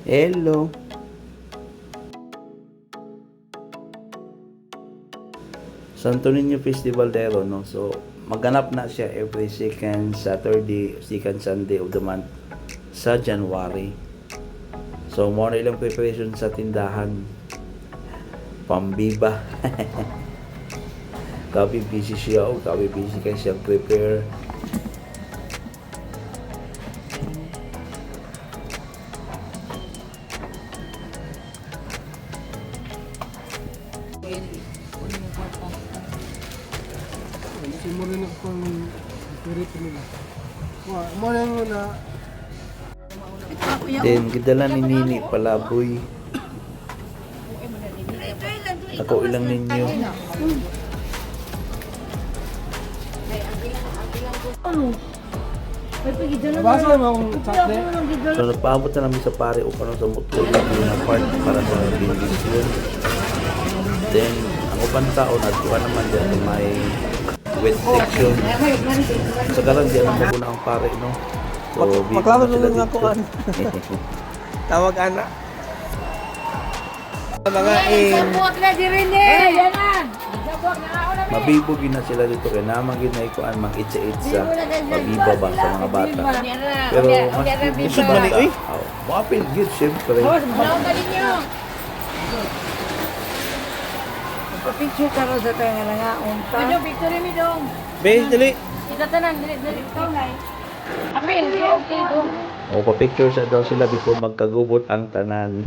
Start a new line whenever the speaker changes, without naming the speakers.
Hello. Santo Niño Festival dero, no? So, maganap na siya every second Saturday, second Sunday of the month sa January. So, mo na ilang preparation sa tindahan. Pambiba. Kabi busy siya, o kabi busy kay siya prepare.
Mo rin ako pang pirito nila. Mo rin na
Then, gidala ni Nini palaboy. Ako ilang ninyo.
Ano? May pagidala na.
basa mo akong sakte.
So, nagpaabot na namin sa pare o parang sa motor na part para sa benediction. Then, ang upang tao, nagkuha naman dyan may wet section. Sa galang dyan ang mabuna ang pare, no? So,
Maklaro
sila
na nga
dito.
ko ano. Tawag ana. Mga
Sabot na di rin eh. Yan na. Sabot na ako na.
Mabibugin na sila dito kaya naman ginay-kuan mang itsa-itsa mabiba ba sa mga bata. Pero mas isod man eh. Wapil gid syempre.
Ano ka ninyo? Picture ka ro sa tayo nga nga unta. Ano picture mi dong?
Base dali.
Kita tanan dili ikaw nay. Apil, okay dong.
O pa-picture sa daw sila before magkagubot ang tanan.